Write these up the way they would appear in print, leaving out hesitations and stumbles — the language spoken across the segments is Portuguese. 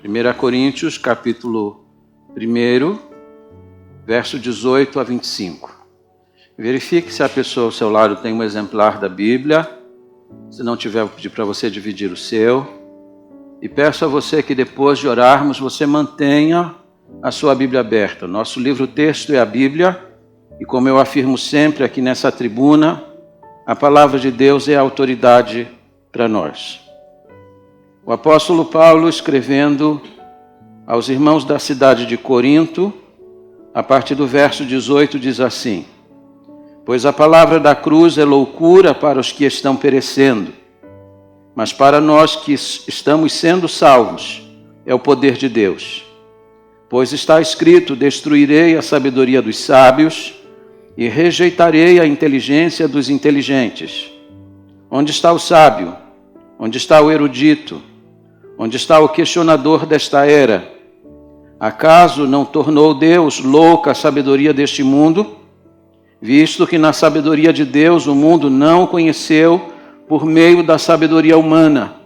1 Coríntios, capítulo 1, verso 18 a 25. Verifique se a pessoa ao seu lado tem um exemplar da Bíblia. Se não tiver, vou pedir para você dividir o seu. E peço a você que depois de orarmos, você mantenha a sua Bíblia aberta. Nosso livro-texto é a Bíblia. E como eu afirmo sempre aqui nessa tribuna, a palavra de Deus é a autoridade para nós. O apóstolo Paulo, escrevendo aos irmãos da cidade de Corinto, a partir do verso 18, diz assim: pois a palavra da cruz é loucura para os que estão perecendo, mas para nós que estamos sendo salvos é o poder de Deus. Pois está escrito: destruirei a sabedoria dos sábios e rejeitarei a inteligência dos inteligentes. Onde está o sábio? Onde está o erudito? Onde está o questionador desta era? Acaso não tornou Deus louca a sabedoria deste mundo? Visto que na sabedoria de Deus o mundo não o conheceu por meio da sabedoria humana.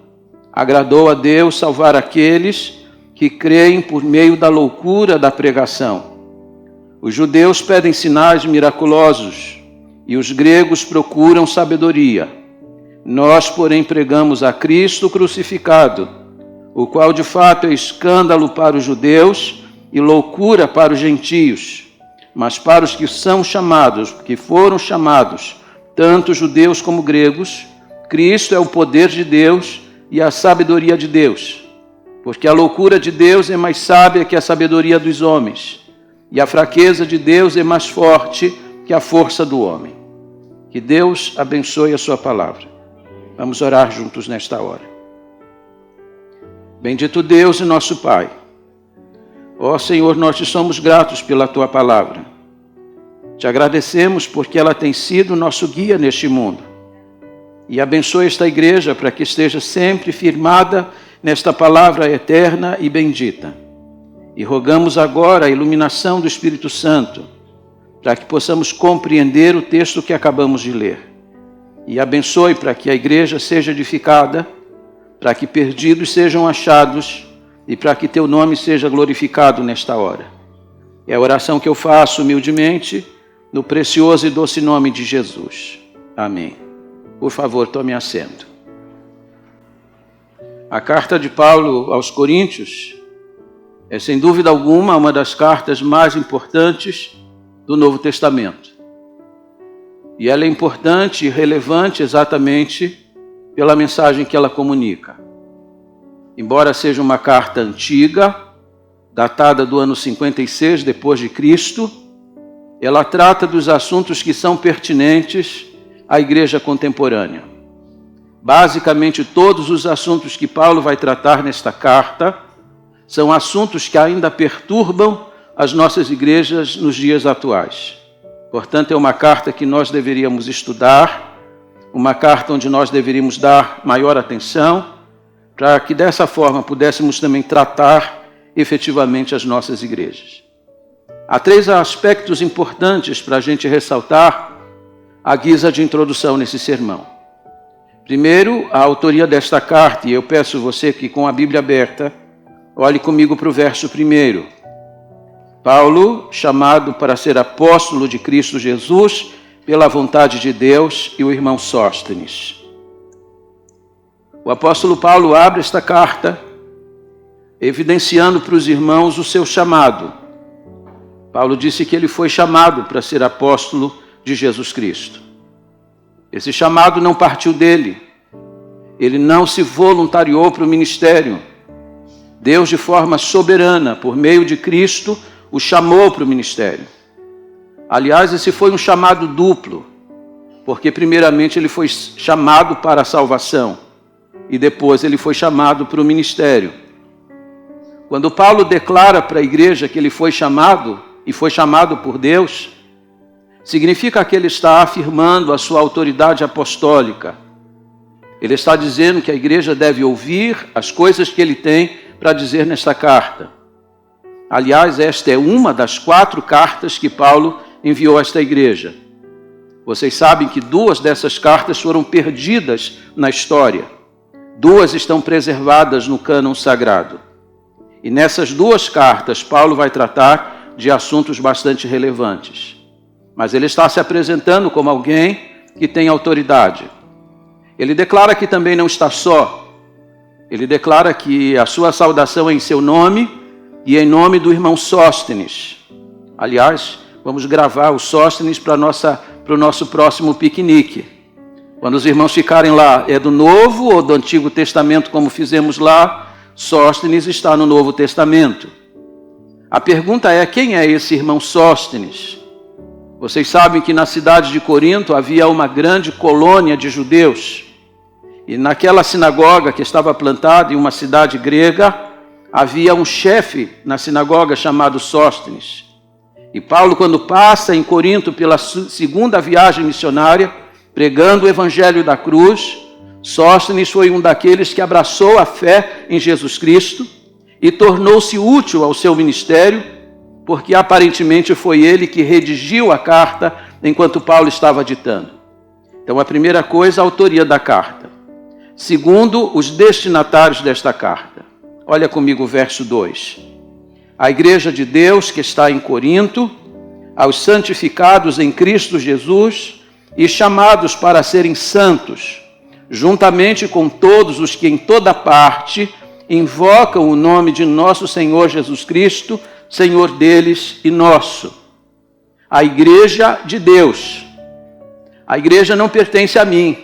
Agradou a Deus salvar aqueles que creem por meio da loucura da pregação. Os judeus pedem sinais miraculosos e os gregos procuram sabedoria. Nós, porém, pregamos a Cristo crucificado, o qual de fato é escândalo para os judeus e loucura para os gentios. Mas para os que são chamados, que foram chamados, tanto judeus como gregos, Cristo é o poder de Deus e a sabedoria de Deus. Porque a loucura de Deus é mais sábia que a sabedoria dos homens, e a fraqueza de Deus é mais forte que a força do homem. Que Deus abençoe a sua palavra. Vamos orar juntos nesta hora. Bendito Deus e nosso Pai. Ó Senhor, nós te somos gratos pela tua palavra. Te agradecemos porque ela tem sido nosso guia neste mundo. E abençoe esta igreja para que esteja sempre firmada nesta palavra eterna e bendita. E rogamos agora a iluminação do Espírito Santo, para que possamos compreender o texto que acabamos de ler. E abençoe para que a igreja seja edificada, para que perdidos sejam achados e para que teu nome seja glorificado nesta hora. É a oração que eu faço humildemente, no precioso e doce nome de Jesus. Amém. Por favor, tome assento. A carta de Paulo aos Coríntios é, sem dúvida alguma, uma das cartas mais importantes do Novo Testamento. E ela é importante e relevante exatamente pela mensagem que ela comunica. Embora seja uma carta antiga, datada do ano 56 depois de Cristo, ela trata dos assuntos que são pertinentes à igreja contemporânea. Basicamente, todos os assuntos que Paulo vai tratar nesta carta são assuntos que ainda perturbam as nossas igrejas nos dias atuais. Portanto, é uma carta que nós deveríamos estudar, uma carta onde nós deveríamos dar maior atenção, para que dessa forma pudéssemos também tratar efetivamente as nossas igrejas. Há 3 aspectos importantes para a gente ressaltar à guisa de introdução nesse sermão. Primeiro, a autoria desta carta, e eu peço você que com a Bíblia aberta, olhe comigo para o verso 1. Paulo, chamado para ser apóstolo de Cristo Jesus, pela vontade de Deus, e o irmão Sóstenes. O apóstolo Paulo abre esta carta, evidenciando para os irmãos o seu chamado. Paulo disse que ele foi chamado para ser apóstolo de Jesus Cristo. Esse chamado não partiu dele. Ele não se voluntariou para o ministério. Deus, de forma soberana, por meio de Cristo, o chamou para o ministério. Aliás, esse foi um chamado duplo, porque primeiramente ele foi chamado para a salvação e depois ele foi chamado para o ministério. Quando Paulo declara para a igreja que ele foi chamado e foi chamado por Deus, significa que ele está afirmando a sua autoridade apostólica. Ele está dizendo que a igreja deve ouvir as coisas que ele tem para dizer nesta carta. Aliás, esta é uma das 4 cartas que Paulo enviou a esta igreja. Vocês sabem que 2 dessas cartas foram perdidas na história. 2 estão preservadas no cânon sagrado. E nessas duas cartas, Paulo vai tratar de assuntos bastante relevantes. Mas ele está se apresentando como alguém que tem autoridade. Ele declara que também não está só. Ele declara que a sua saudação é em seu nome e em nome do irmão Sóstenes. Aliás, vamos gravar o Sóstenes para o nosso próximo piquenique. Quando os irmãos ficarem lá, é do Novo ou do Antigo Testamento, como fizemos lá, Sóstenes está no Novo Testamento. A pergunta é, quem é esse irmão Sóstenes? Vocês sabem que na cidade de Corinto havia uma grande colônia de judeus. E naquela sinagoga que estava plantada em uma cidade grega, havia um chefe na sinagoga chamado Sóstenes. E Paulo, quando passa em Corinto pela segunda viagem missionária, pregando o evangelho da cruz, Sóstenes foi um daqueles que abraçou a fé em Jesus Cristo e tornou-se útil ao seu ministério, porque aparentemente foi ele que redigiu a carta enquanto Paulo estava ditando. Então, a primeira coisa, a autoria da carta. Segundo, os destinatários desta carta. Olha comigo o verso 2. A igreja de Deus que está em Corinto, aos santificados em Cristo Jesus e chamados para serem santos, juntamente com todos os que em toda parte invocam o nome de nosso Senhor Jesus Cristo, Senhor deles e nosso. A igreja de Deus. A igreja não pertence a mim.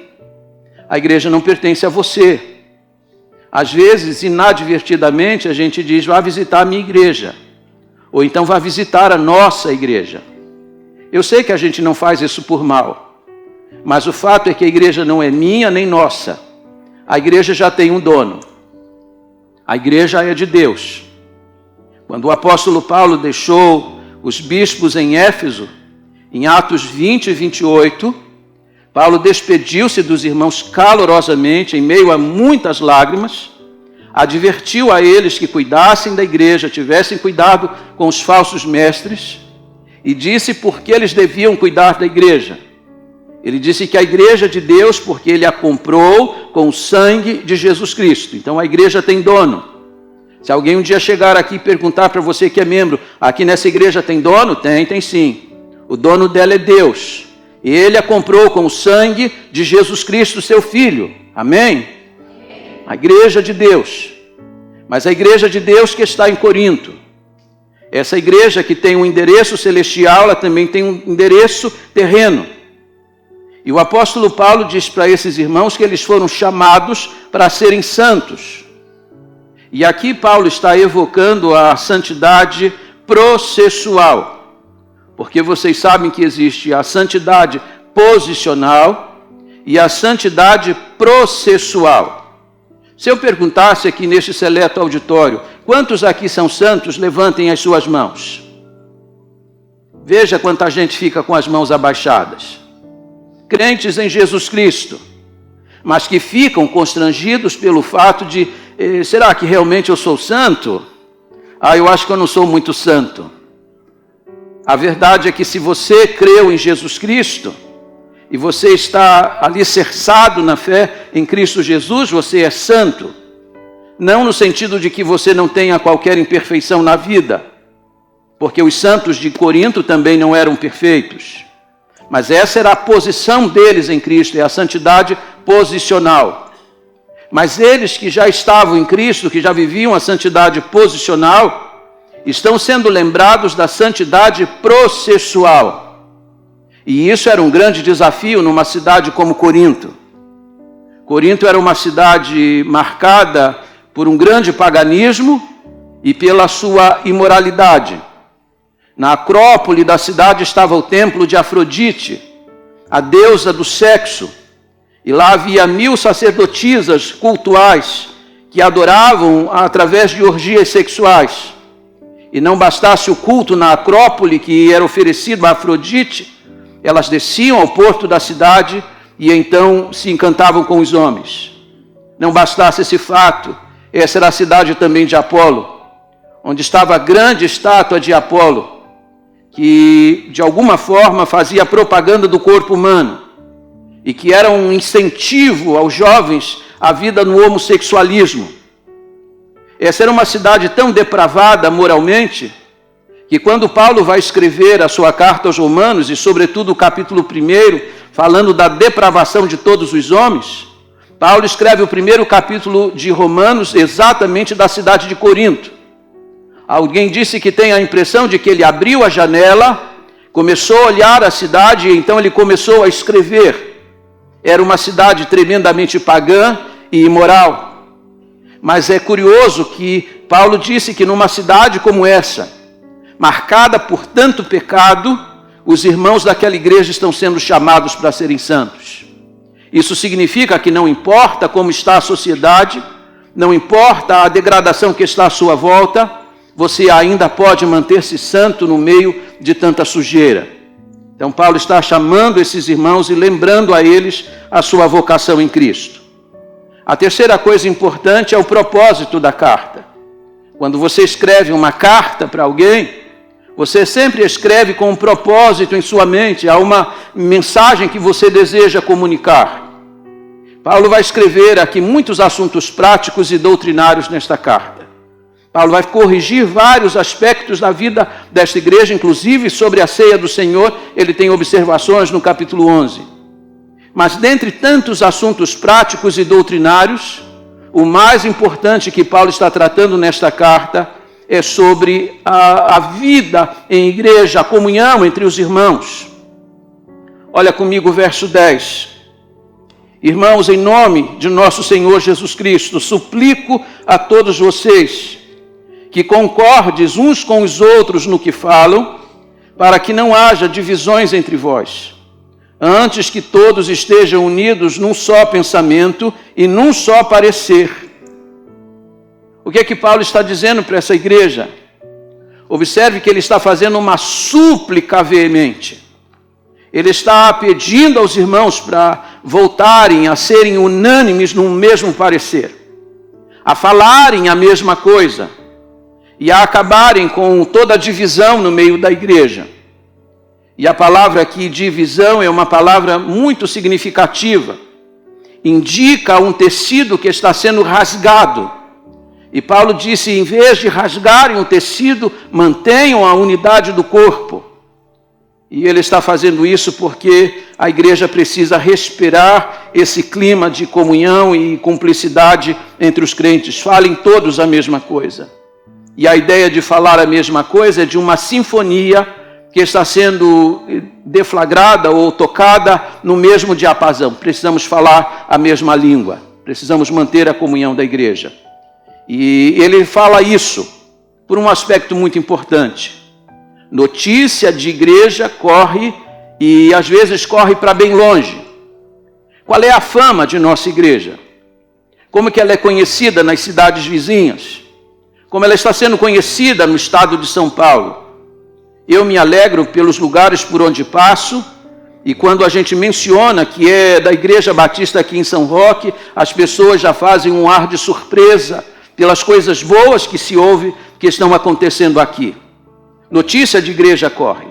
A igreja não pertence a você. Às vezes, inadvertidamente, a gente diz, vá visitar a minha igreja. Ou então vá visitar a nossa igreja. Eu sei que a gente não faz isso por mal. Mas o fato é que a igreja não é minha nem nossa. A igreja já tem um dono. A igreja é de Deus. Quando o apóstolo Paulo deixou os bispos em Éfeso, em Atos 20 e 28, Paulo despediu-se dos irmãos calorosamente, em meio a muitas lágrimas, advertiu a eles que cuidassem da igreja, tivessem cuidado com os falsos mestres, e disse por que eles deviam cuidar da igreja. Ele disse que a igreja é de Deus porque ele a comprou com o sangue de Jesus Cristo. Então a igreja tem dono. Se alguém um dia chegar aqui e perguntar para você que é membro, aqui nessa igreja tem dono? Tem sim. O dono dela é Deus. E ele a comprou com o sangue de Jesus Cristo, seu Filho. Amém? A igreja de Deus. Mas a igreja de Deus que está em Corinto. Essa igreja que tem um endereço celestial, ela também tem um endereço terreno. E o apóstolo Paulo diz para esses irmãos que eles foram chamados para serem santos. E aqui Paulo está evocando a santidade processual. Porque vocês sabem que existe a santidade posicional e a santidade processual. Se eu perguntasse aqui neste seleto auditório, quantos aqui são santos? Levantem as suas mãos. Veja quanta gente fica com as mãos abaixadas. Crentes em Jesus Cristo, mas que ficam constrangidos pelo fato de, será que realmente eu sou santo? Eu acho que eu não sou muito santo. A verdade é que se você creu em Jesus Cristo, e você está alicerçado na fé em Cristo Jesus, você é santo. Não no sentido de que você não tenha qualquer imperfeição na vida, porque os santos de Corinto também não eram perfeitos. Mas essa era a posição deles em Cristo, é a santidade posicional. Mas eles que já estavam em Cristo, que já viviam a santidade posicional, estão sendo lembrados da santidade processual. E isso era um grande desafio numa cidade como Corinto. Corinto era uma cidade marcada por um grande paganismo e pela sua imoralidade. Na acrópole da cidade estava o templo de Afrodite, a deusa do sexo. E lá havia 1000 sacerdotisas cultuais que adoravam através de orgias sexuais. E não bastasse o culto na acrópole que era oferecido a Afrodite, elas desciam ao porto da cidade e então se encantavam com os homens. Não bastasse esse fato, essa era a cidade também de Apolo, onde estava a grande estátua de Apolo, que de alguma forma fazia propaganda do corpo humano e que era um incentivo aos jovens à vida no homossexualismo. Essa era uma cidade tão depravada moralmente, que quando Paulo vai escrever a sua carta aos Romanos, e sobretudo o capítulo 1, falando da depravação de todos os homens, Paulo escreve o primeiro capítulo de Romanos exatamente da cidade de Corinto. Alguém disse que tem a impressão de que ele abriu a janela, começou a olhar a cidade e então ele começou a escrever. Era uma cidade tremendamente pagã e imoral. Mas é curioso que Paulo disse que numa cidade como essa, marcada por tanto pecado, os irmãos daquela igreja estão sendo chamados para serem santos. Isso significa que não importa como está a sociedade, não importa a degradação que está à sua volta, você ainda pode manter-se santo no meio de tanta sujeira. Então Paulo está chamando esses irmãos e lembrando a eles a sua vocação em Cristo. A terceira coisa importante é o propósito da carta. Quando você escreve uma carta para alguém, você sempre escreve com um propósito em sua mente, há uma mensagem que você deseja comunicar. Paulo vai escrever aqui muitos assuntos práticos e doutrinários nesta carta. Paulo vai corrigir vários aspectos da vida desta igreja, inclusive sobre a ceia do Senhor, ele tem observações no capítulo 11. Mas dentre tantos assuntos práticos e doutrinários, o mais importante que Paulo está tratando nesta carta é sobre a vida em igreja, a comunhão entre os irmãos. Olha comigo o verso 10. Irmãos, em nome de nosso Senhor Jesus Cristo, suplico a todos vocês que concordes uns com os outros no que falam, para que não haja divisões entre vós. Antes que todos estejam unidos num só pensamento e num só parecer. O que é que Paulo está dizendo para essa igreja? Observe que ele está fazendo uma súplica veemente. Ele está pedindo aos irmãos para voltarem a serem unânimes num mesmo parecer, a falarem a mesma coisa e a acabarem com toda a divisão no meio da igreja. E a palavra aqui, divisão, é uma palavra muito significativa. Indica um tecido que está sendo rasgado. E Paulo disse, em vez de rasgarem o tecido, mantenham a unidade do corpo. E ele está fazendo isso porque a igreja precisa respirar esse clima de comunhão e cumplicidade entre os crentes. Falem todos a mesma coisa. E a ideia de falar a mesma coisa é de uma sinfonia que está sendo deflagrada ou tocada no mesmo diapasão. Precisamos falar a mesma língua. Precisamos manter a comunhão da igreja. E ele fala isso por um aspecto muito importante. Notícia de igreja corre e às vezes corre para bem longe. Qual é a fama de nossa igreja? Como que ela é conhecida nas cidades vizinhas? Como ela está sendo conhecida no estado de São Paulo? Eu me alegro pelos lugares por onde passo, e quando a gente menciona que é da Igreja Batista aqui em São Roque, as pessoas já fazem um ar de surpresa pelas coisas boas que se ouve que estão acontecendo aqui. Notícia de igreja corre.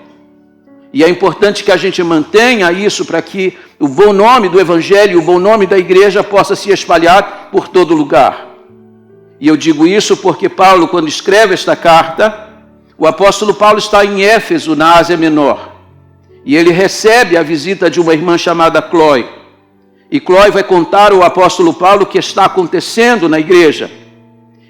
E é importante que a gente mantenha isso para que o bom nome do Evangelho, o bom nome da igreja possa se espalhar por todo lugar. E eu digo isso porque Paulo, quando escreve esta carta, o apóstolo Paulo está em Éfeso, na Ásia Menor. E ele recebe a visita de uma irmã chamada Cloe. E Cloe vai contar ao apóstolo Paulo o que está acontecendo na igreja.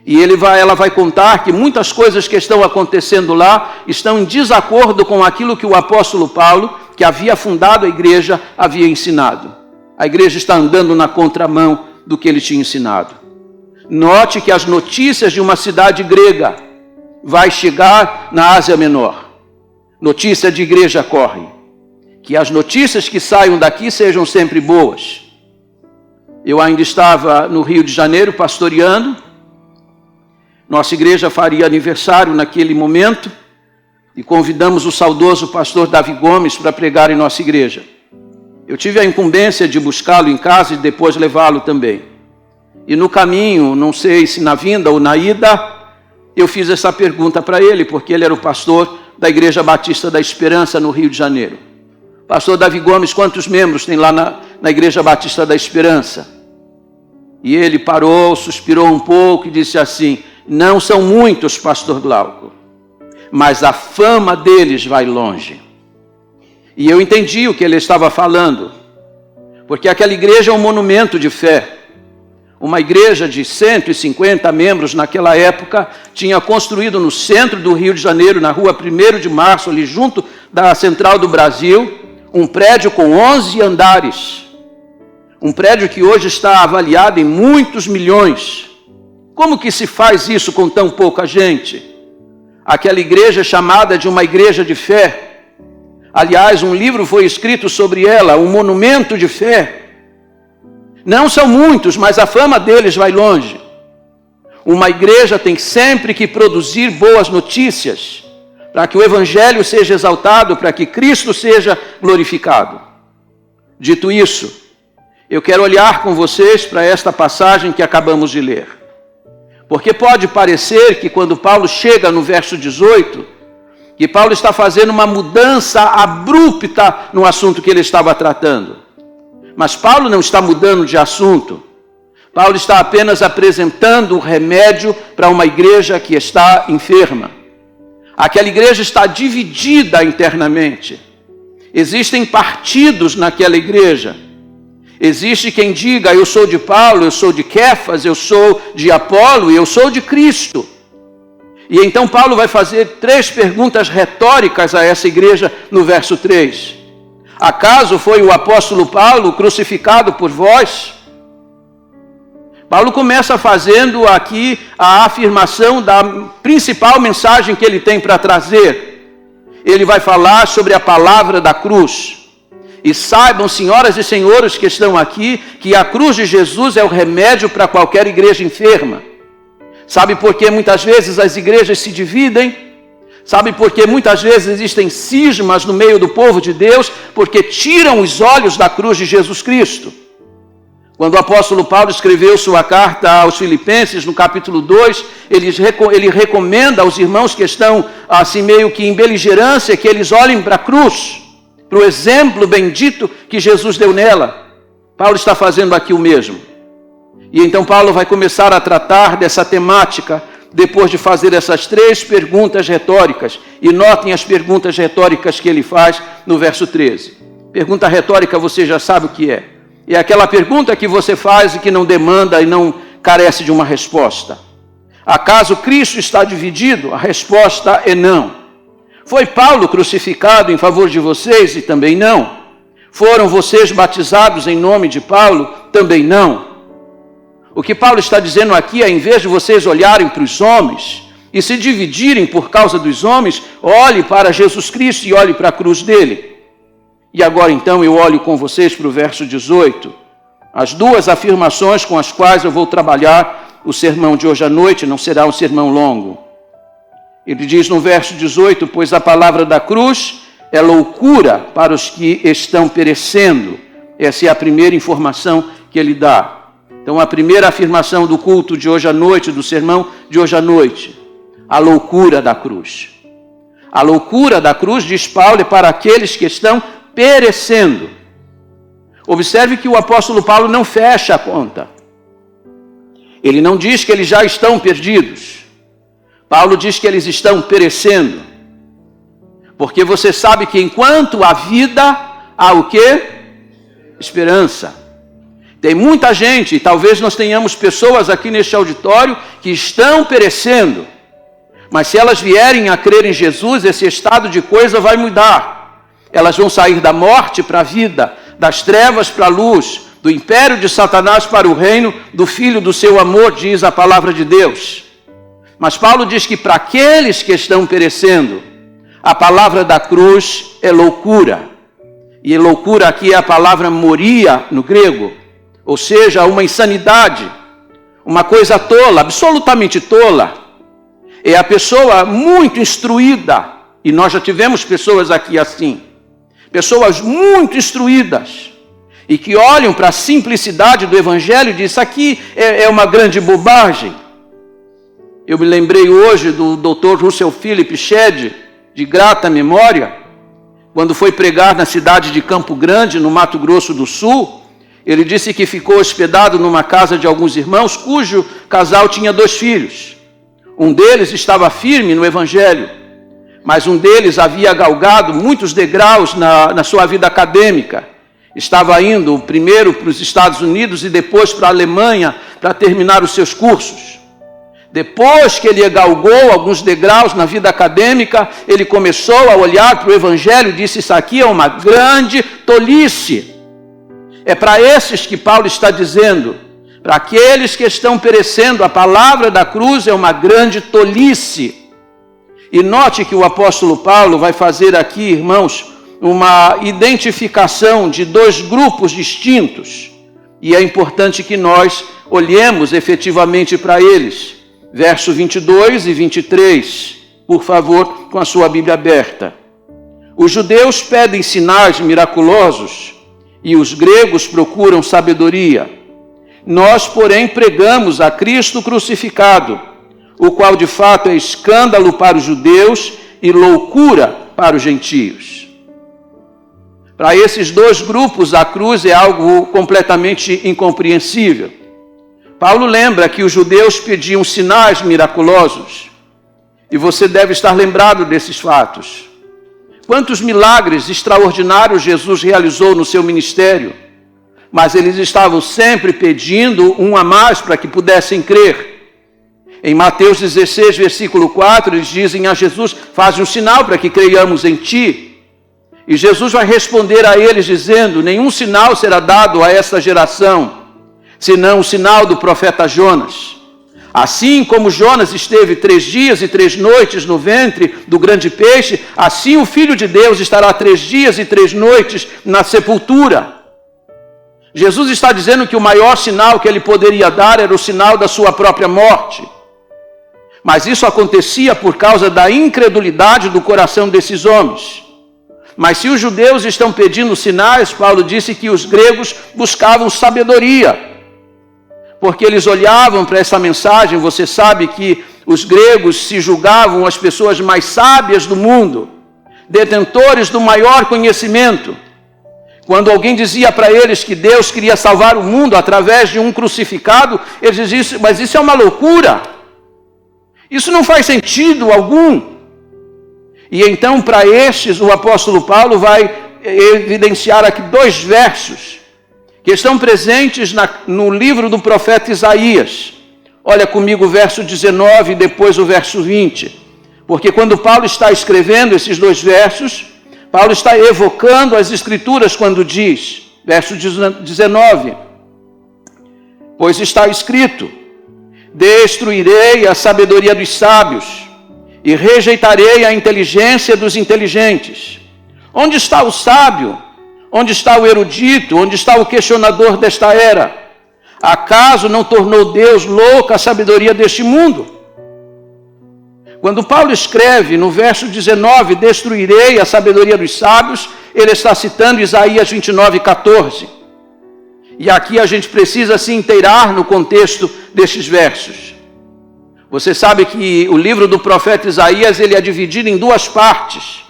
E ela vai contar que muitas coisas que estão acontecendo lá estão em desacordo com aquilo que o apóstolo Paulo, que havia fundado a igreja, havia ensinado. A igreja está andando na contramão do que ele tinha ensinado. Note que as notícias de uma cidade grega vai chegar na Ásia Menor. Notícia de igreja corre. Que as notícias que saiam daqui sejam sempre boas. Eu ainda estava no Rio de Janeiro pastoreando. Nossa igreja faria aniversário naquele momento e convidamos o saudoso pastor Davi Gomes para pregar em nossa igreja. Eu tive a incumbência de buscá-lo em casa e depois levá-lo também. E no caminho, não sei se na vinda ou na ida, eu fiz essa pergunta para ele, porque ele era o pastor da Igreja Batista da Esperança no Rio de Janeiro. Pastor Davi Gomes, quantos membros tem lá na Igreja Batista da Esperança? E ele parou, suspirou um pouco e disse assim, Não são muitos, pastor Glauco, mas a fama deles vai longe. E eu entendi o que ele estava falando, porque aquela igreja é um monumento de fé. Uma igreja de 150 membros naquela época tinha construído no centro do Rio de Janeiro, na rua 1º de Março, ali junto da Central do Brasil, um prédio com 11 andares. Um prédio que hoje está avaliado em muitos milhões. Como que se faz isso com tão pouca gente? Aquela igreja é chamada de uma igreja de fé. Aliás, um livro foi escrito sobre ela, um monumento de fé. Não são muitos, mas a fama deles vai longe. Uma igreja tem sempre que produzir boas notícias, para que o Evangelho seja exaltado, para que Cristo seja glorificado. Dito isso, eu quero olhar com vocês para esta passagem que acabamos de ler. Porque pode parecer que quando Paulo chega no verso 18, que Paulo está fazendo uma mudança abrupta no assunto que ele estava tratando. Mas Paulo não está mudando de assunto. Paulo está apenas apresentando o remédio para uma igreja que está enferma. Aquela igreja está dividida internamente. Existem partidos naquela igreja. Existe quem diga, eu sou de Paulo, eu sou de Kéfas, eu sou de Apolo e eu sou de Cristo. E então Paulo vai fazer 3 perguntas retóricas a essa igreja no verso 3. Acaso foi o apóstolo Paulo crucificado por vós? Paulo começa fazendo aqui a afirmação da principal mensagem que ele tem para trazer. Ele vai falar sobre a palavra da cruz. E saibam, senhoras e senhores que estão aqui, que a cruz de Jesus é o remédio para qualquer igreja enferma. Sabe por que muitas vezes as igrejas se dividem? Sabe por que muitas vezes existem cismas no meio do povo de Deus? Porque tiram os olhos da cruz de Jesus Cristo. Quando o apóstolo Paulo escreveu sua carta aos Filipenses, no capítulo 2, ele recomenda aos irmãos que estão assim meio que em beligerância, que eles olhem para a cruz, para o exemplo bendito que Jesus deu nela. Paulo está fazendo aqui o mesmo. E então Paulo vai começar a tratar dessa temática, depois de fazer essas 3 perguntas retóricas. E notem as perguntas retóricas que ele faz no verso 13. Pergunta retórica, você já sabe o que é. É aquela pergunta que você faz e que não demanda e não carece de uma resposta. Acaso Cristo está dividido? A resposta é não. Foi Paulo crucificado em favor de vocês? E também não. Foram vocês batizados em nome de Paulo? Também não. O que Paulo está dizendo aqui é, em vez de vocês olharem para os homens e se dividirem por causa dos homens, olhe para Jesus Cristo e olhe para a cruz dele. E agora então eu olho com vocês para o verso 18, as 2 afirmações com as quais eu vou trabalhar o sermão de hoje à noite, não será um sermão longo. Ele diz no verso 18, pois a palavra da cruz é loucura para os que estão perecendo. Essa é a primeira informação que ele dá. Então, a primeira afirmação do culto de hoje à noite, do sermão de hoje à noite, a loucura da cruz. A loucura da cruz, diz Paulo, é para aqueles que estão perecendo. Observe que o apóstolo Paulo não fecha a conta. Ele não diz que eles já estão perdidos. Paulo diz que eles estão perecendo. Porque você sabe que enquanto há vida, há o quê? Esperança. Tem muita gente, talvez nós tenhamos pessoas aqui neste auditório que estão perecendo. Mas se elas vierem a crer em Jesus, esse estado de coisa vai mudar. Elas vão sair da morte para a vida, das trevas para a luz, do império de Satanás para o reino do Filho do seu amor, diz a palavra de Deus. Mas Paulo diz que para aqueles que estão perecendo, a palavra da cruz é loucura. E loucura aqui é a palavra moria no grego. Ou seja, uma insanidade, uma coisa tola, absolutamente tola. É a pessoa muito instruída, e nós já tivemos pessoas aqui assim, pessoas muito instruídas, e que olham para a simplicidade do Evangelho e dizem, isso aqui é uma grande bobagem. Eu me lembrei hoje do Dr. Russell Philip Shedd, de grata memória, quando foi pregar na cidade de Campo Grande, no Mato Grosso do Sul. Ele disse que ficou hospedado numa casa de alguns irmãos, cujo casal tinha 2 filhos. Um deles estava firme no Evangelho, mas um deles havia galgado muitos degraus na sua vida acadêmica. Estava indo primeiro para os Estados Unidos e depois para a Alemanha para terminar os seus cursos. Depois que ele galgou alguns degraus na vida acadêmica, ele começou a olhar para o Evangelho e disse: isso aqui é uma grande tolice. É para esses que Paulo está dizendo, para aqueles que estão perecendo, a palavra da cruz é uma grande tolice. E note que o apóstolo Paulo vai fazer aqui, irmãos, uma identificação de dois grupos distintos. E é importante que nós olhemos efetivamente para eles. Verso 22 e 23, por favor, com a sua Bíblia aberta. Os judeus pedem sinais miraculosos e os gregos procuram sabedoria. Nós, porém, pregamos a Cristo crucificado, o qual de fato é escândalo para os judeus e loucura para os gentios. Para esses dois grupos, a cruz é algo completamente incompreensível. Paulo lembra que os judeus pediam sinais miraculosos, e você deve estar lembrado desses fatos. Quantos milagres extraordinários Jesus realizou no seu ministério, mas eles estavam sempre pedindo um a mais para que pudessem crer. Em Mateus 16, versículo 4, eles dizem a Jesus: faz um sinal para que creiamos em ti. E Jesus vai responder a eles dizendo: nenhum sinal será dado a esta geração, senão o sinal do profeta Jonas. Assim como Jonas esteve 3 dias e 3 noites no ventre do grande peixe, assim o Filho de Deus estará 3 dias e 3 noites na sepultura. Jesus está dizendo que o maior sinal que ele poderia dar era o sinal da sua própria morte. Mas isso acontecia por causa da incredulidade do coração desses homens. Mas se os judeus estão pedindo sinais, Paulo disse que os gregos buscavam sabedoria. Porque eles olhavam para essa mensagem. Você sabe que os gregos se julgavam as pessoas mais sábias do mundo, detentores do maior conhecimento. Quando alguém dizia para eles que Deus queria salvar o mundo através de um crucificado, eles diziam: mas isso é uma loucura, isso não faz sentido algum. E então, para estes, o apóstolo Paulo vai evidenciar aqui 2 versos que estão presentes no livro do profeta Isaías. Olha comigo o verso 19 e depois o verso 20. Porque quando Paulo está escrevendo esses 2 versos, Paulo está evocando as Escrituras quando diz, verso 19: pois está escrito: destruirei a sabedoria dos sábios e rejeitarei a inteligência dos inteligentes. Onde está o sábio? Onde está o erudito? Onde está o questionador desta era? Acaso não tornou Deus louca a sabedoria deste mundo? Quando Paulo escreve no verso 19, destruirei a sabedoria dos sábios, ele está citando Isaías 29:14. E aqui a gente precisa se inteirar no contexto destes versos. Você sabe que o livro do profeta Isaías ele é dividido em 2 partes.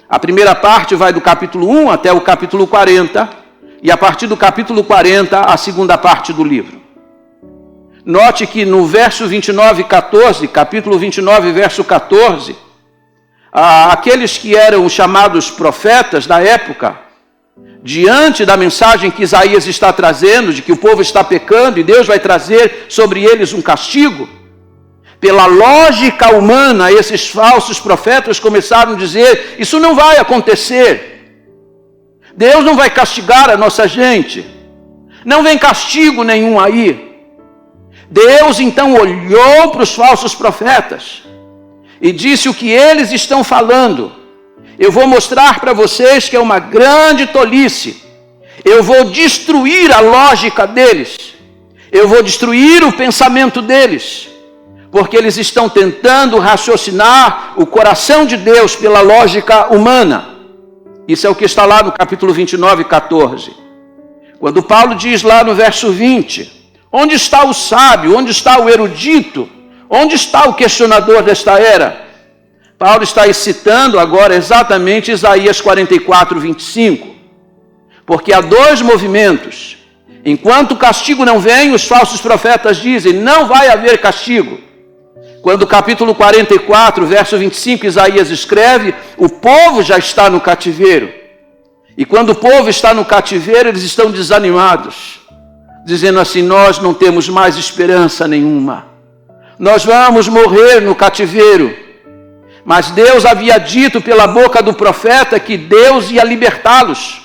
A primeira parte vai do capítulo 1 até o capítulo 40, e a partir do capítulo 40, a segunda parte do livro. Note que no verso 29:14, capítulo 29, verso 14, aqueles que eram chamados profetas da época, diante da mensagem que Isaías está trazendo, de que o povo está pecando e Deus vai trazer sobre eles um castigo, pela lógica humana, esses falsos profetas começaram a dizer: isso não vai acontecer. Deus não vai castigar a nossa gente. Não vem castigo nenhum aí. Deus então olhou para os falsos profetas e disse: o que eles estão falando, eu vou mostrar para vocês que é uma grande tolice. Eu vou destruir a lógica deles. Eu vou destruir o pensamento deles. Porque eles estão tentando raciocinar o coração de Deus pela lógica humana. Isso é o que está lá no capítulo 29:14. Quando Paulo diz lá no verso 20, onde está o sábio, onde está o erudito, onde está o questionador desta era? Paulo está citando agora exatamente Isaías 44:25. Porque há 2 movimentos. Enquanto o castigo não vem, os falsos profetas dizem: não vai haver castigo. Quando capítulo 44, verso 25, Isaías escreve, o povo já está no cativeiro. E quando o povo está no cativeiro, eles estão desanimados, dizendo assim, nós não temos mais esperança nenhuma. Nós vamos morrer no cativeiro. Mas Deus havia dito pela boca do profeta que Deus ia libertá-los.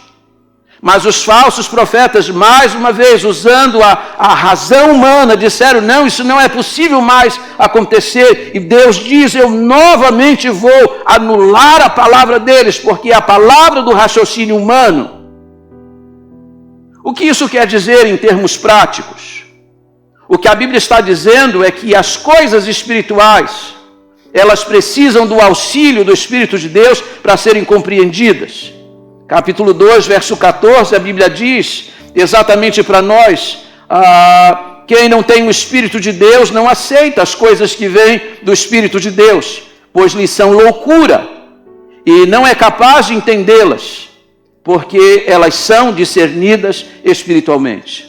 Mas os falsos profetas, mais uma vez, usando a razão humana, disseram, não, isso não é possível mais acontecer. E Deus diz, eu novamente vou anular a palavra deles, porque é a palavra do raciocínio humano. O que isso quer dizer em termos práticos? O que a Bíblia está dizendo é que as coisas espirituais, elas precisam do auxílio do Espírito de Deus para serem compreendidas. Capítulo 2, verso 14, a Bíblia diz exatamente para nós, quem não tem o Espírito de Deus não aceita as coisas que vêm do Espírito de Deus, pois lhes são loucura, e não é capaz de entendê-las, porque elas são discernidas espiritualmente.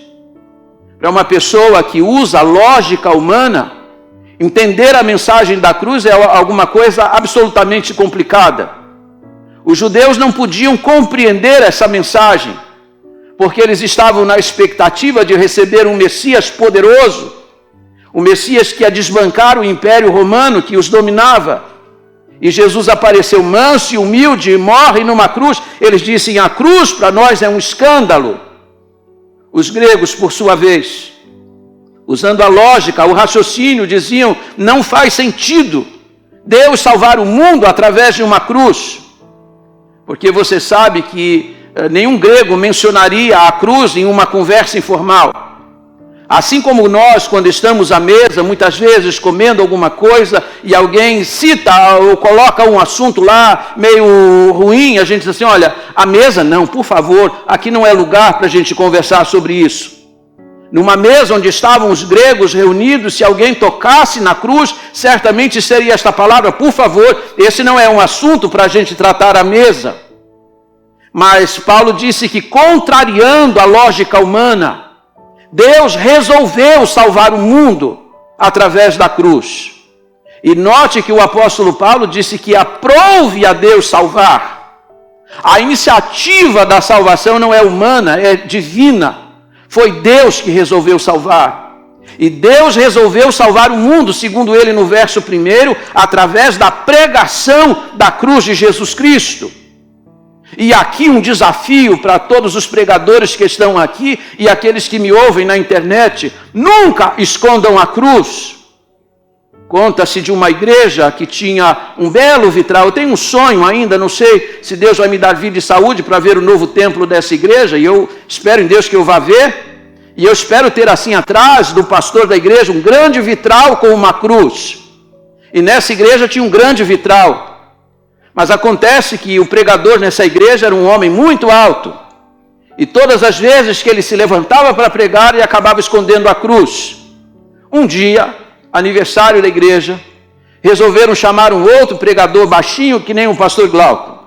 Para uma pessoa que usa a lógica humana, entender a mensagem da cruz é alguma coisa absolutamente complicada. Os judeus não podiam compreender essa mensagem, porque eles estavam na expectativa de receber um Messias poderoso, o Messias que ia desbancar o Império Romano que os dominava. E Jesus apareceu manso e humilde e morre numa cruz. Eles dizem, a cruz para nós é um escândalo. Os gregos, por sua vez, usando a lógica, o raciocínio, diziam, não faz sentido Deus salvar o mundo através de uma cruz. Porque você sabe que nenhum grego mencionaria a cruz em uma conversa informal. Assim como nós, quando estamos à mesa, muitas vezes comendo alguma coisa, e alguém cita ou coloca um assunto lá meio ruim, a gente diz assim, olha, a mesa não, por favor, aqui não é lugar para a gente conversar sobre isso. Numa mesa onde estavam os gregos reunidos, se alguém tocasse na cruz, certamente seria esta palavra, por favor, esse não é um assunto para a gente tratar à mesa. Mas Paulo disse que, contrariando a lógica humana, Deus resolveu salvar o mundo através da cruz. E note que o apóstolo Paulo disse que aprouve a Deus salvar. A iniciativa da salvação não é humana, é divina. Foi Deus que resolveu salvar. E Deus resolveu salvar o mundo, segundo ele no verso 1, através da pregação da cruz de Jesus Cristo. E aqui um desafio para todos os pregadores que estão aqui e aqueles que me ouvem na internet, nunca escondam a cruz. Conta-se de uma igreja que tinha um belo vitral. Eu tenho um sonho ainda, não sei se Deus vai me dar vida e saúde para ver o novo templo dessa igreja, e eu espero em Deus que eu vá ver, e eu espero ter assim atrás do pastor da igreja um grande vitral com uma cruz. E nessa igreja tinha um grande vitral. Mas acontece que o pregador nessa igreja era um homem muito alto, e todas as vezes que ele se levantava para pregar, ele acabava escondendo a cruz. Um dia, aniversário da igreja, resolveram chamar um outro pregador baixinho, que nem o pastor Glauco.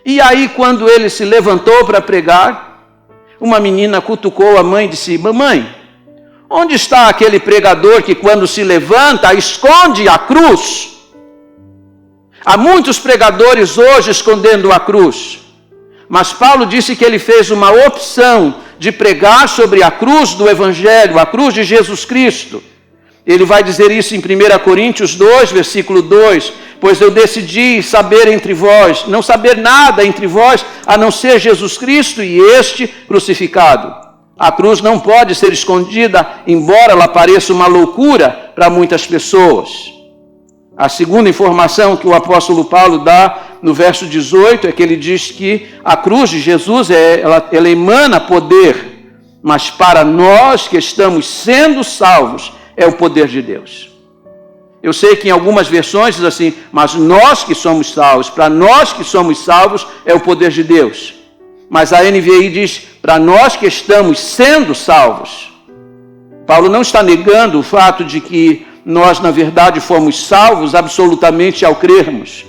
E aí, quando ele se levantou para pregar, uma menina cutucou a mãe e disse, mamãe, onde está aquele pregador que quando se levanta, esconde a cruz? Há muitos pregadores hoje escondendo a cruz, mas Paulo disse que ele fez uma opção de pregar sobre a cruz do Evangelho, a cruz de Jesus Cristo. Ele vai dizer isso em 1 Coríntios 2, versículo 2, pois eu decidi saber entre vós, não saber nada entre vós, a não ser Jesus Cristo e este crucificado. A cruz não pode ser escondida, embora ela pareça uma loucura para muitas pessoas. A segunda informação que o apóstolo Paulo dá no verso 18 é que ele diz que a cruz de Jesus, ela emana poder, mas para nós que estamos sendo salvos, é o poder de Deus. Eu sei que em algumas versões diz assim, mas nós que somos salvos, para nós que somos salvos, é o poder de Deus. Mas a NVI diz, para nós que estamos sendo salvos. Paulo não está negando o fato de que nós, na verdade, fomos salvos absolutamente ao crermos.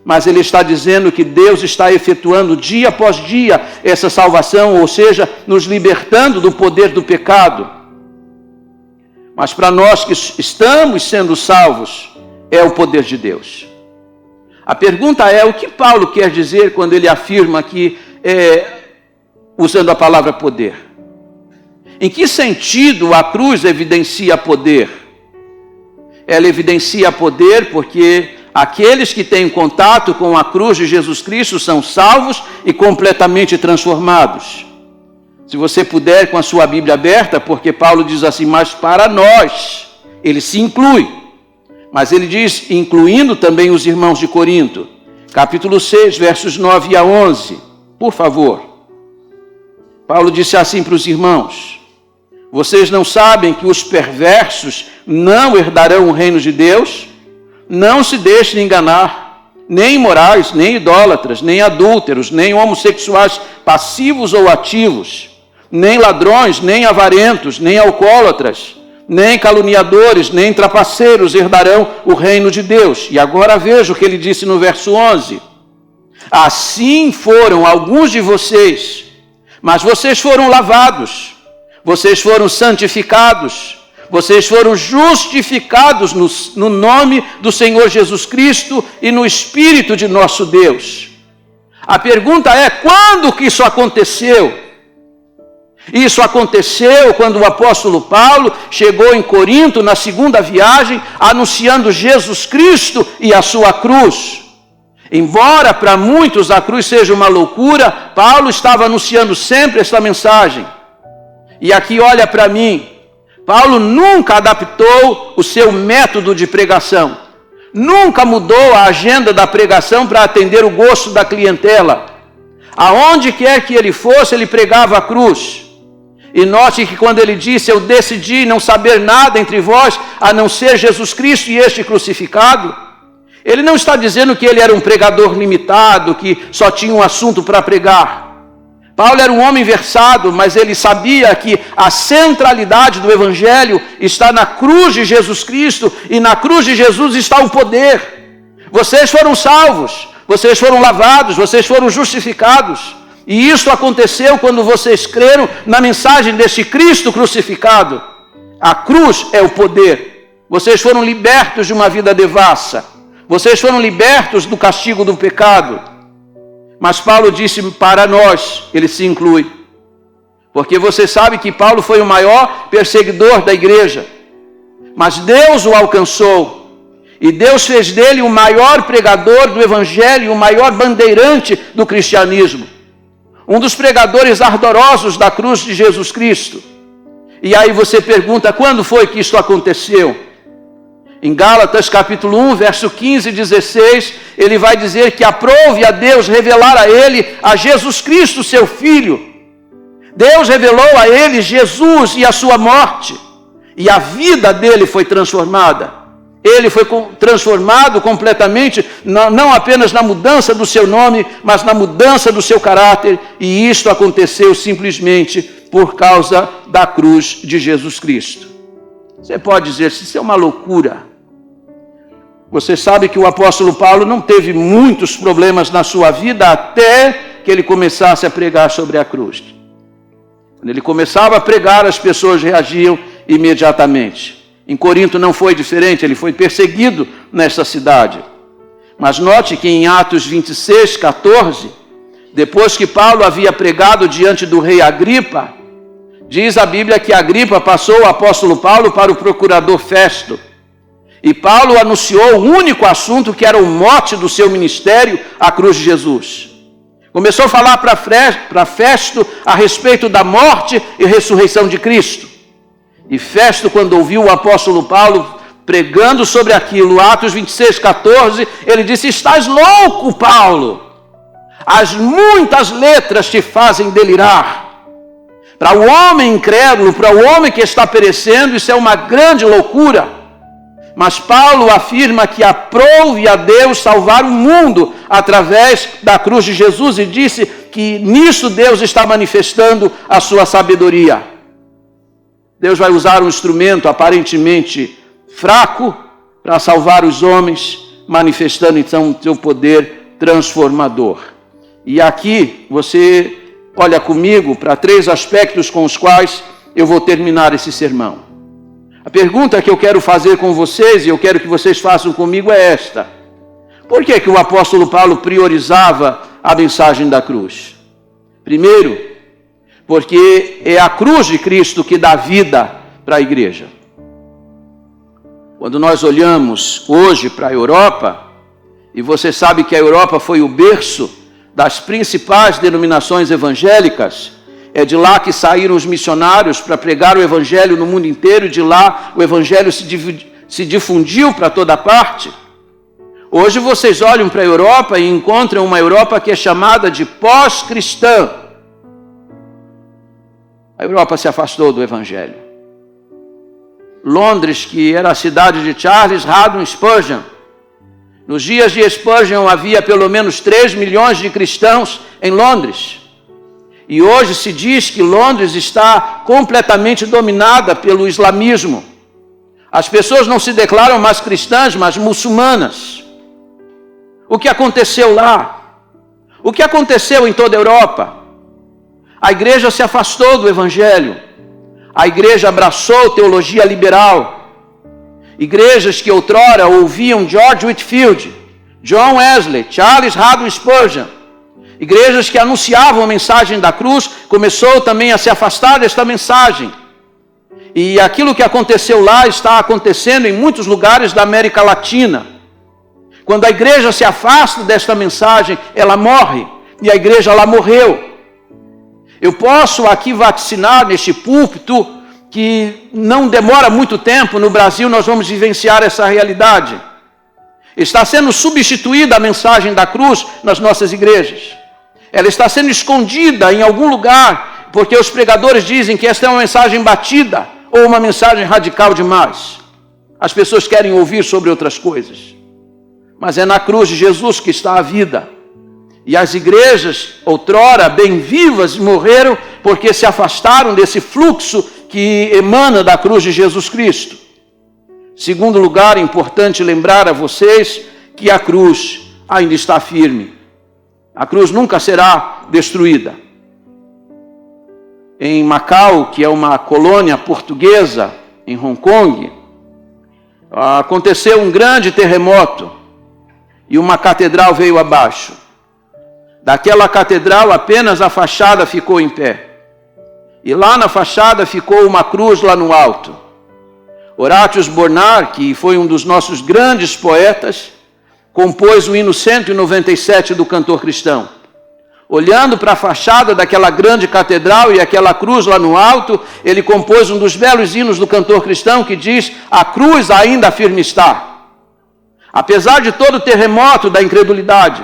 Mas ele está dizendo que Deus está efetuando dia após dia essa salvação, ou seja, nos libertando do poder do pecado. Mas para nós que estamos sendo salvos, é o poder de Deus. A pergunta é, o que Paulo quer dizer quando ele afirma que, usando a palavra poder? Em que sentido a cruz evidencia poder? Ela evidencia poder porque aqueles que têm contato com a cruz de Jesus Cristo são salvos e completamente transformados. Se você puder, com a sua Bíblia aberta, porque Paulo diz assim, mas para nós, ele se inclui. Mas ele diz, incluindo também os irmãos de Corinto, capítulo 6, versos 9 a 11. Por favor. Paulo disse assim para os irmãos, vocês não sabem que os perversos não herdarão o reino de Deus? Não se deixem enganar, nem imorais, nem idólatras, nem adúlteros, nem homossexuais passivos ou ativos, nem ladrões, nem avarentos, nem alcoólatras, nem caluniadores, nem trapaceiros herdarão o reino de Deus. E agora veja o que ele disse no verso 11. Assim foram alguns de vocês, mas vocês foram lavados, vocês foram santificados, vocês foram justificados no nome do Senhor Jesus Cristo e no Espírito de nosso Deus. A pergunta é, quando que isso aconteceu? Isso aconteceu quando o apóstolo Paulo chegou em Corinto na segunda viagem, anunciando Jesus Cristo e a sua cruz. Embora para muitos a cruz seja uma loucura, Paulo estava anunciando sempre esta mensagem. E aqui olha para mim, Paulo nunca adaptou o seu método de pregação, nunca mudou a agenda da pregação para atender o gosto da clientela. Aonde quer que ele fosse, ele pregava a cruz. E note que quando ele disse, eu decidi não saber nada entre vós, a não ser Jesus Cristo e este crucificado, ele não está dizendo que ele era um pregador limitado, que só tinha um assunto para pregar. Paulo era um homem versado, mas ele sabia que a centralidade do Evangelho está na cruz de Jesus Cristo, e na cruz de Jesus está o poder. Vocês foram salvos, vocês foram lavados, vocês foram justificados. E isso aconteceu quando vocês creram na mensagem deste Cristo crucificado. A cruz é o poder. Vocês foram libertos de uma vida devassa. Vocês foram libertos do castigo do pecado. Mas Paulo disse para nós, ele se inclui. Porque você sabe que Paulo foi o maior perseguidor da igreja. Mas Deus o alcançou. E Deus fez dele o maior pregador do evangelho, o maior bandeirante do cristianismo. Um dos pregadores ardorosos da cruz de Jesus Cristo. E aí você pergunta, quando foi que isso aconteceu? Em Gálatas capítulo 1, verso 15 e 16, ele vai dizer que aprove a Deus revelar a ele, a Jesus Cristo, seu Filho. Deus revelou a ele Jesus e a sua morte. E a vida dele foi transformada. Ele foi transformado completamente, não apenas na mudança do seu nome, mas na mudança do seu caráter. E isto aconteceu simplesmente por causa da cruz de Jesus Cristo. Você pode dizer, isso é uma loucura. Você sabe que o apóstolo Paulo não teve muitos problemas na sua vida até que ele começasse a pregar sobre a cruz. Quando ele começava a pregar, as pessoas reagiam imediatamente. Em Corinto não foi diferente, ele foi perseguido nessa cidade. Mas note que em Atos 26, 14, depois que Paulo havia pregado diante do rei Agripa, diz a Bíblia que Agripa passou o apóstolo Paulo para o procurador Festo. E Paulo anunciou o único assunto que era o mote do seu ministério, a cruz de Jesus. Começou a falar para Festo a respeito da morte e ressurreição de Cristo. E Festo, quando ouviu o apóstolo Paulo pregando sobre aquilo, Atos 26, 14, ele disse, estás louco, Paulo? As muitas letras te fazem delirar. Para o homem incrédulo, para o homem que está perecendo, isso é uma grande loucura. Mas Paulo afirma que aprove a Deus salvar o mundo através da cruz de Jesus e disse que nisso Deus está manifestando a sua sabedoria. Deus vai usar um instrumento aparentemente fraco para salvar os homens, manifestando então o seu poder transformador. E aqui você olha comigo para 3 aspectos com os quais eu vou terminar esse sermão. A pergunta que eu quero fazer com vocês, e eu quero que vocês façam comigo, é esta: por que que o apóstolo Paulo priorizava a mensagem da cruz? Primeiro, porque é a cruz de Cristo que dá vida para a igreja. Quando nós olhamos hoje para a Europa, e você sabe que a Europa foi o berço das principais denominações evangélicas, é de lá que saíram os missionários para pregar o evangelho no mundo inteiro, e de lá o evangelho se difundiu para toda parte. Hoje vocês olham para a Europa e encontram uma Europa que é chamada de pós-cristã. A Europa se afastou do evangelho. Londres, que era a cidade de Charles Haddon Spurgeon, nos dias de Spurgeon havia pelo menos 3 milhões de cristãos em Londres. E hoje se diz que Londres está completamente dominada pelo islamismo. As pessoas não se declaram mais cristãs, mas muçulmanas. O que aconteceu lá? O que aconteceu em toda a Europa? A igreja se afastou do evangelho. A igreja abraçou teologia liberal. Igrejas que outrora ouviam George Whitefield, John Wesley, Charles Haddon Spurgeon, igrejas que anunciavam a mensagem da cruz, começou também a se afastar desta mensagem. E aquilo que aconteceu lá está acontecendo em muitos lugares da América Latina. Quando a igreja se afasta desta mensagem, ela morre. E a igreja lá morreu. Eu posso aqui vaticinar neste púlpito que não demora muito tempo, no Brasil nós vamos vivenciar essa realidade. Está sendo substituída a mensagem da cruz nas nossas igrejas. Ela está sendo escondida em algum lugar, porque os pregadores dizem que esta é uma mensagem batida ou uma mensagem radical demais. As pessoas querem ouvir sobre outras coisas. Mas é na cruz de Jesus que está a vida. E as igrejas, outrora bem vivas, morreram porque se afastaram desse fluxo que emana da cruz de Jesus Cristo. Segundo lugar, é importante lembrar a vocês que a cruz ainda está firme. A cruz nunca será destruída. Em Macau, que é uma colônia portuguesa, em Hong Kong, aconteceu um grande terremoto e uma catedral veio abaixo. Daquela catedral, apenas a fachada ficou em pé. E lá na fachada ficou uma cruz lá no alto. Horatius Bonar, que foi um dos nossos grandes poetas, compôs o hino 197 do Cantor Cristão. Olhando para a fachada daquela grande catedral e aquela cruz lá no alto, ele compôs um dos belos hinos do Cantor Cristão que diz: a cruz ainda firme está. Apesar de todo o terremoto da incredulidade,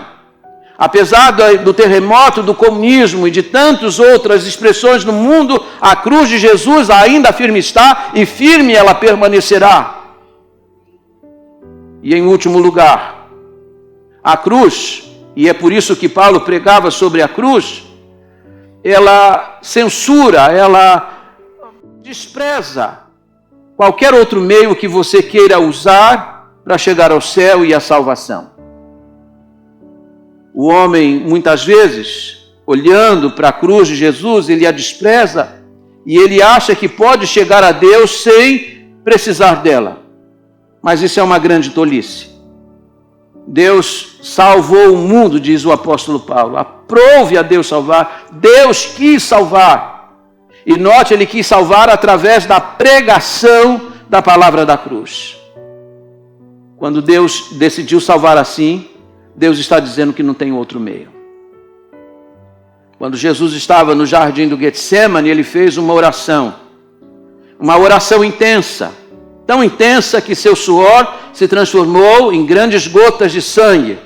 apesar do terremoto do comunismo e de tantas outras expressões no mundo, a cruz de Jesus ainda firme está e firme ela permanecerá. E em último lugar, a cruz, e é por isso que Paulo pregava sobre a cruz, ela censura, ela despreza qualquer outro meio que você queira usar para chegar ao céu e à salvação. O homem, muitas vezes, olhando para a cruz de Jesus, ele a despreza e ele acha que pode chegar a Deus sem precisar dela. Mas isso é uma grande tolice. Deus salvou o mundo, diz o apóstolo Paulo. Aprove a Deus salvar. Deus quis salvar. E note, ele quis salvar através da pregação da palavra da cruz. Quando Deus decidiu salvar assim, Deus está dizendo que não tem outro meio. Quando Jesus estava no jardim do Getsemane, ele fez uma oração intensa, tão intensa que seu suor se transformou em grandes gotas de sangue.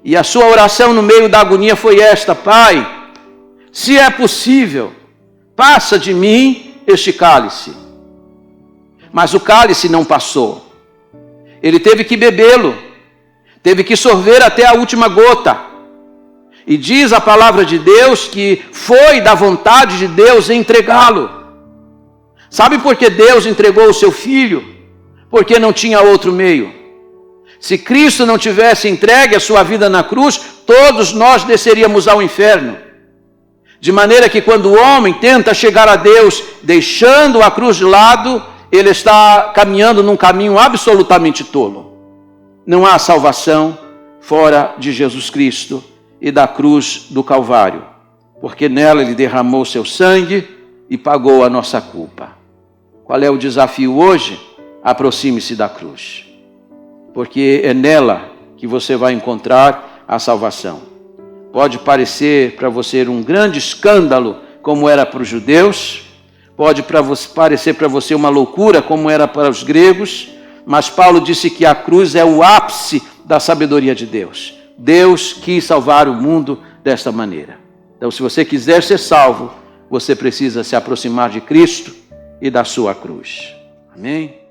E a sua oração no meio da agonia foi esta: Pai, se é possível, passa de mim este cálice. Mas o cálice não passou. Ele teve que bebê-lo. Teve que sorver até a última gota. E diz a palavra de Deus que foi da vontade de Deus entregá-lo. Sabe por que Deus entregou o seu filho? Porque não tinha outro meio. Se Cristo não tivesse entregue a sua vida na cruz, todos nós desceríamos ao inferno. De maneira que quando o homem tenta chegar a Deus, deixando a cruz de lado, ele está caminhando num caminho absolutamente tolo. Não há salvação fora de Jesus Cristo e da cruz do Calvário, porque nela ele derramou seu sangue e pagou a nossa culpa. Qual é o desafio hoje? Aproxime-se da cruz, porque é nela que você vai encontrar a salvação. Pode parecer para você um grande escândalo, como era para os judeus, pode parecer para você uma loucura, como era para os gregos, mas Paulo disse que a cruz é o ápice da sabedoria de Deus. Deus quis salvar o mundo desta maneira. Então, se você quiser ser salvo, você precisa se aproximar de Cristo e da sua cruz. Amém?